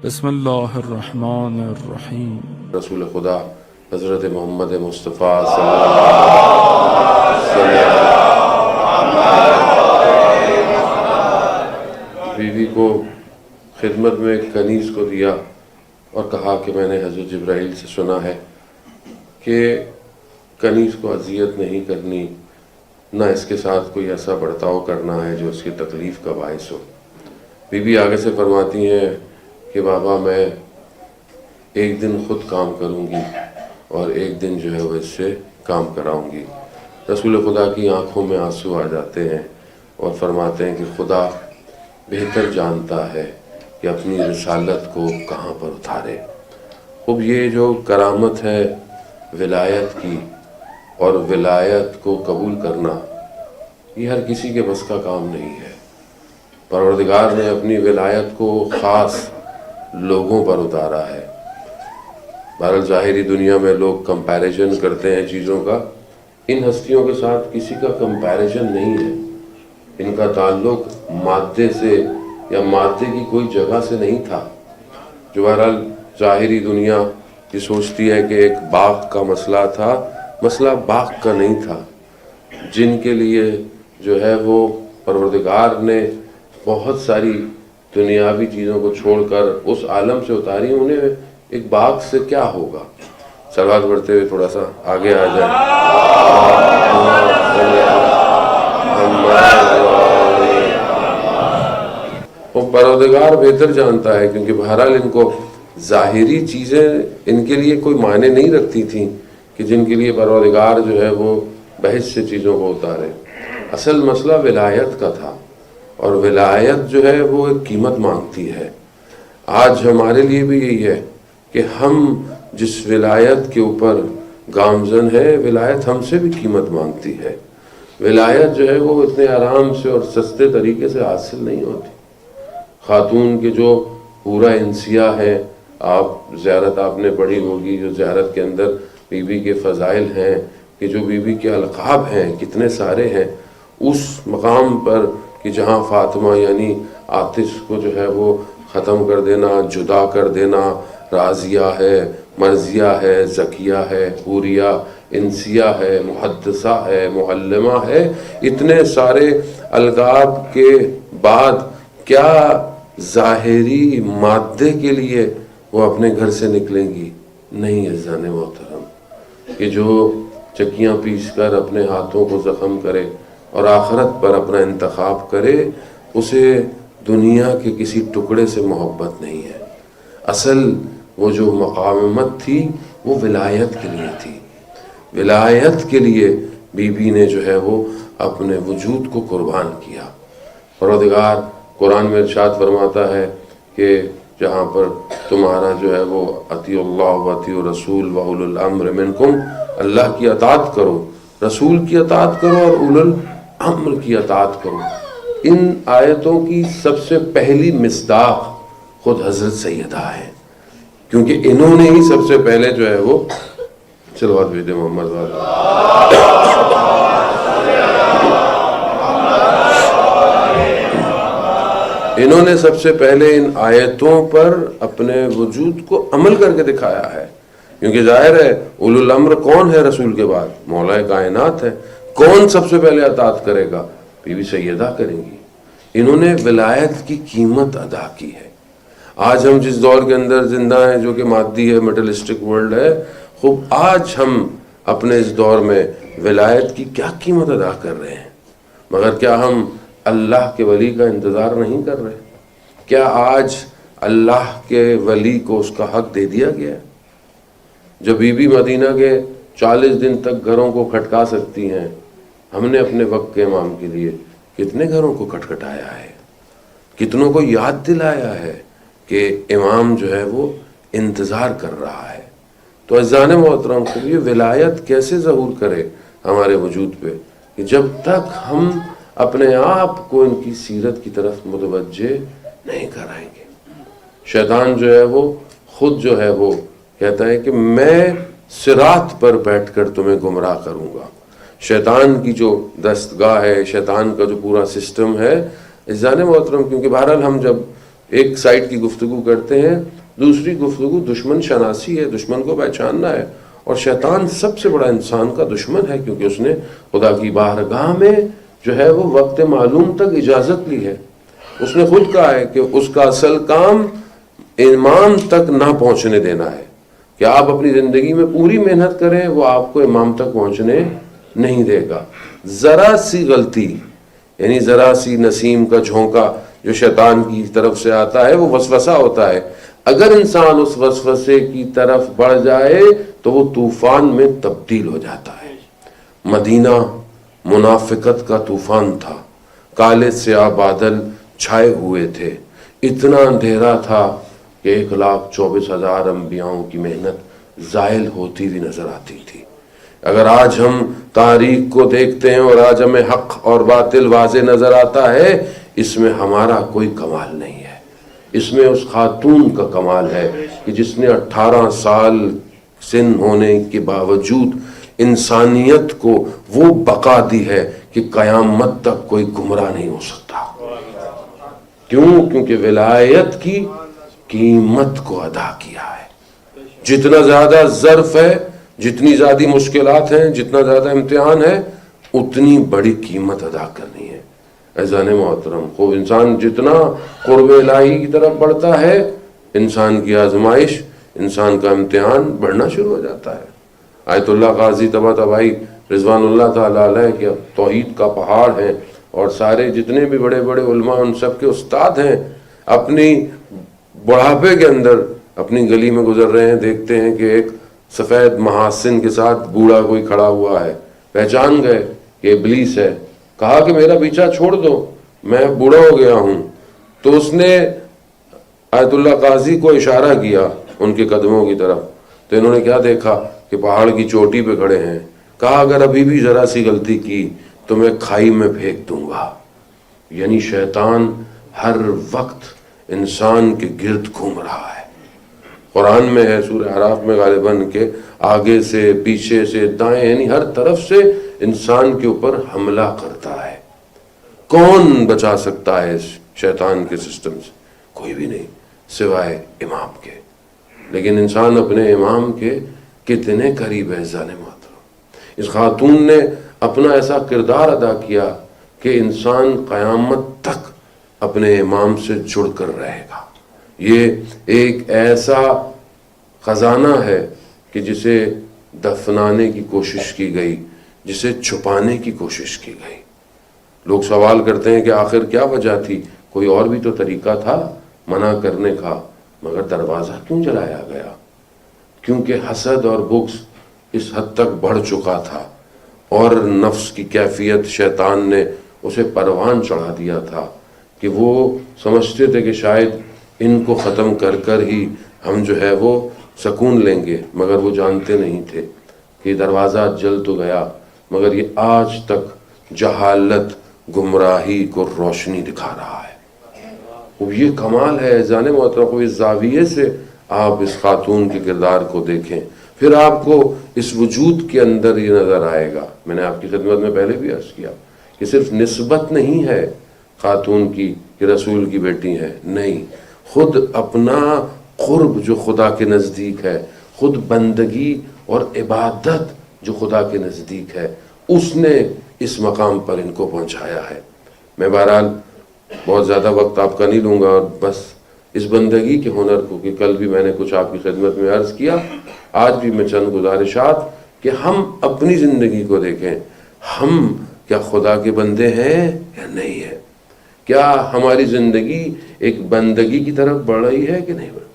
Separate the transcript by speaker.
Speaker 1: بسم اللہ الرحمن الرحیم۔
Speaker 2: رسول خدا حضرت محمد مصطفیٰ صلی اللہ علیہ وسلم بیوی کو خدمت میں ایک کنیز کو دیا اور کہا کہ میں نے حضرت جبرائیل سے سنا ہے کہ کنیز کو اذیت نہیں کرنی، نہ اس کے ساتھ کوئی ایسا برتاؤ کرنا ہے جو اس کی تکلیف کا باعث ہو۔ بیوی آگے سے فرماتی ہیں کہ بابا میں ایک دن خود کام کروں گی اور ایک دن جو ہے وہ اس سے کام کراؤں گی۔ رسول خدا کی آنکھوں میں آنسو آ جاتے ہیں اور فرماتے ہیں کہ خدا بہتر جانتا ہے کہ اپنی رسالت کو کہاں پر اتارے۔ اب یہ جو کرامت ہے ولایت کی اور ولایت کو قبول کرنا، یہ ہر کسی کے بس کا کام نہیں ہے۔ پروردگار نے اپنی ولایت کو خاص لوگوں پر اتارا ہے۔ بہرحال ظاہری دنیا میں لوگ کمپیریزن کرتے ہیں چیزوں کا، ان ہستیوں کے ساتھ کسی کا کمپیریزن نہیں ہے۔ ان کا تعلق مادے سے یا مادے کی کوئی جگہ سے نہیں تھا۔ جو بہرحال ظاہری دنیا یہ سوچتی ہے کہ ایک باغ کا مسئلہ تھا، مسئلہ باغ کا نہیں تھا۔ جن کے لیے جو ہے وہ پروردگار نے بہت ساری دنیاوی چیزوں کو چھوڑ کر اس عالم سے اتاری، انہیں ایک باغ سے کیا ہوگا۔ صلوات پڑھتے ہوئے تھوڑا سا آگے آ جائیں۔ وہ پروردگار بہتر جانتا ہے، کیونکہ بہرحال ان کو ظاہری چیزیں ان کے لیے کوئی معنی نہیں رکھتی تھیں کہ جن کے لیے پروردگار جو ہے وہ بحث سے چیزوں کو اتارے۔ اصل مسئلہ ولایت کا تھا، اور ولایت جو ہے وہ ایک قیمت مانگتی ہے۔ آج ہمارے لیے بھی یہی ہے کہ ہم جس ولایت کے اوپر گامزن ہے، ولایت ہم سے بھی قیمت مانگتی ہے۔ ولایت جو ہے وہ اتنے آرام سے اور سستے طریقے سے حاصل نہیں ہوتی۔ خاتون کے جو پورا انسیہ ہے، زیارت آپ نے پڑھی ہوگی، جو زیارت کے اندر بی بی کے فضائل ہیں، کہ جو بی بی کے القاب ہیں کتنے سارے ہیں، اس مقام پر کہ جہاں فاطمہ یعنی آتش کو جو ہے وہ ختم کر دینا، جدا کر دینا، راضیہ ہے، مرضیہ ہے، زکیہ ہے، حوریہ، انسیہ ہے، محدثہ ہے، معلمہ ہے، اتنے سارے القاب کے بعد کیا ظاہری مادے کے لیے وہ اپنے گھر سے نکلیں گی؟ نہیں عزیزان محترم، کہ جو چکیاں پیس کر اپنے ہاتھوں کو زخم کرے اور آخرت پر اپنا انتخاب کرے، اسے دنیا کے کسی ٹکڑے سے محبت نہیں ہے۔ اصل وہ جو مقامت تھی وہ ولایت کے لیے تھی۔ ولایت کے لیے بی بی نے جو ہے وہ اپنے وجود کو قربان کیا۔ پروردگار قرآن میں ارشاد فرماتا ہے کہ جہاں پر تمہارا جو ہے وہ اطیعوا اللہ و اطیعوا الرسول و اولو الامر منکم، اللہ کی اطاعت کرو، رسول کی اطاعت کرو اور اولو الامر کی اطاعت کرو۔ ان آیتوں کی سب سے پہلی مصداق خود حضرت سیدہ ہے، کیونکہ انہوں نے ہی سب سے پہلے جو ہے وہ صلوات بھیجے محمد والا۔ انہوں نے سب سے پہلے ان آیتوں پر اپنے وجود کو عمل کر کے دکھایا ہے، کیونکہ ظاہر ہے اولو الامر کون ہے رسول کے بعد؟ مولا کائنات ہے۔ کون سب سے پہلے اطاعت کرے گا؟ بی بی سیدہ کریں گی۔ انہوں نے ولایت کی قیمت ادا کی ہے۔ آج ہم جس دور کے اندر زندہ ہیں، جو کہ مادی ہے، میٹلسٹک ورلڈ ہے، خوب آج ہم اپنے اس دور میں ولایت کی کیا قیمت ادا کر رہے ہیں، مگر کیا ہم اللہ کے ولی کا انتظار نہیں کر رہے؟ کیا آج اللہ کے ولی کو اس کا حق دے دیا گیا ہے؟ جو بی بی مدینہ کے 40 دن تک گھروں کو کھٹکا سکتی ہیں، ہم نے اپنے وقت کے امام کے لیے کتنے گھروں کو کھٹکھٹایا ہے، کتنوں کو یاد دلایا ہے کہ امام جو ہے وہ انتظار کر رہا ہے۔ تو عزیزان محترم، یہ ولایت کیسے ظہور کرے ہمارے وجود پہ، کہ جب تک ہم اپنے آپ کو ان کی سیرت کی طرف متوجہ نہیں کرائیں گے۔ شیطان جو ہے وہ خود جو ہے وہ کہتا ہے کہ میں صراط پر بیٹھ کر تمہیں گمراہ کروں گا۔ شیطان کی جو دستگاہ ہے، شیطان کا جو پورا سسٹم ہے، عزیزان محترم، کیونکہ بہرحال ہم جب ایک سائڈ کی گفتگو کرتے ہیں، دوسری گفتگو دشمن شناسی ہے، دشمن کو پہچاننا ہے. اور شیطان سب سے بڑا انسان کا دشمن ہے، کیونکہ اس نے خدا کی بارگاہ میں جو ہے وہ وقت معلوم تک اجازت لی ہے. اس نے خود کہا ہے کہ اس کا اصل کام امام تک نہ پہنچنے دینا ہے، کہ آپ اپنی زندگی میں پوری محنت کریں، وہ آپ کو امام تک پہنچنے نہیں دے گا. ذرا سی غلطی، یعنی ذرا سی نسیم کا جھونکا جو شیطان کی طرف سے آتا ہے، وہ وسوسہ ہوتا ہے. اگر انسان اس وسوسے کی طرف بڑھ جائے تو وہ طوفان میں تبدیل ہو جاتا ہے. مدینہ منافقت کا طوفان تھا، کالے سیاہ بادل چھائے ہوئے تھے، اتنا اندھیرا تھا کہ 1,24,000 انبیاؤں کی محنت زائل ہوتی ہوئی نظر آتی تھی. اگر آج ہم تاریخ کو دیکھتے ہیں اور آج ہمیں حق اور باطل واضح نظر آتا ہے، اس میں ہمارا کوئی کمال نہیں ہے، اس میں اس خاتون کا کمال ہے کہ جس نے 18 سال سن ہونے کے باوجود انسانیت کو وہ بقا دی ہے کہ قیامت تک کوئی گمراہ نہیں ہو سکتا. کیوں؟ کیونکہ ولایت کی قیمت کو ادا کیا ہے. جتنا زیادہ ظرف ہے، جتنی زیادہ مشکلات ہیں، جتنا زیادہ امتحان ہے، اتنی بڑی قیمت ادا کرنی ہے. عزیزان محترم، خوب انسان جتنا قرب الہی کی طرف بڑھتا ہے، انسان کی آزمائش، انسان کا امتحان بڑھنا شروع ہو جاتا ہے. آیت اللہ قاضی طباطبائی رضوان اللہ تعالیٰ علیہ کے توحید کا پہاڑ ہیں، اور سارے جتنے بھی بڑے بڑے علماء ان سب کے استاد ہیں. اپنی بڑھاپے کے اندر اپنی گلی میں گزر رہے ہیں، دیکھتے ہیں کہ ایک سفید محاسن کے ساتھ بوڑھا کوئی کھڑا ہوا ہے. پہچان گئے کہ ابلیس ہے. کہا کہ میرا پیچھا چھوڑ دو، میں بوڑھا ہو گیا ہوں. تو اس نے آیت اللہ قاضی کو اشارہ کیا ان کے قدموں کی طرف. تو انہوں نے کیا دیکھا کہ پہاڑ کی چوٹی پہ کھڑے ہیں. کہا اگر ابھی بھی ذرا سی غلطی کی تو میں کھائی میں پھینک دوں گا. یعنی شیطان ہر وقت انسان کے گرد گھوم رہا ہے. قرآن میں ہے سورہ اعراف میں غالباً کہ آگے سے، پیچھے سے، دائیں، یعنی ہر طرف سے انسان کے اوپر حملہ کرتا ہے. کون بچا سکتا ہے اس شیطان کے سسٹم سے؟ کوئی بھی نہیں سوائے امام کے. لیکن انسان اپنے امام کے کتنے قریب ہے عزیزان محترم. اس خاتون نے اپنا ایسا کردار ادا کیا کہ انسان قیامت تک اپنے امام سے جڑ کر رہے گا. یہ ایک ایسا خزانہ ہے کہ جسے دفنانے کی کوشش کی گئی، جسے چھپانے کی کوشش کی گئی. لوگ سوال کرتے ہیں کہ آخر کیا وجہ تھی؟ کوئی اور بھی تو طریقہ تھا منع کرنے کا، مگر دروازہ کیوں جلایا گیا؟ کیونکہ حسد اور بغض اس حد تک بڑھ چکا تھا، اور نفس کی کیفیت شیطان نے اسے پروان چڑھا دیا تھا کہ وہ سمجھتے تھے کہ شاید ان کو ختم کر کر ہی ہم جو ہے وہ سکون لیں گے. مگر وہ جانتے نہیں تھے کہ دروازہ جل تو گیا، مگر یہ آج تک جہالت، گمراہی کو روشنی دکھا رہا ہے. یہ کمال ہے عزیزان محترم. اس زاویے سے آپ اس خاتون کے کردار کو دیکھیں، پھر آپ کو اس وجود کے اندر یہ نظر آئے گا. میں نے آپ کی خدمت میں پہلے بھی عرض کیا کہ صرف نسبت نہیں ہے خاتون کی کہ رسول کی بیٹی ہے، نہیں، خود اپنا قرب جو خدا کے نزدیک ہے، خود بندگی اور عبادت جو خدا کے نزدیک ہے، اس نے اس مقام پر ان کو پہنچایا ہے. میں بہرحال بہت زیادہ وقت آپ کا نہیں لوں گا، اور بس اس بندگی کے ہنر کو، کہ کل بھی میں نے کچھ آپ کی خدمت میں عرض کیا، آج بھی میں چند گزارشات کہ ہم اپنی زندگی کو دیکھیں. ہم کیا خدا کے بندے ہیں یا نہیں ہیں؟ کیا ہماری زندگی ایک بندگی کی طرف بڑھ رہی ہے کہ نہیں بڑھ رہی؟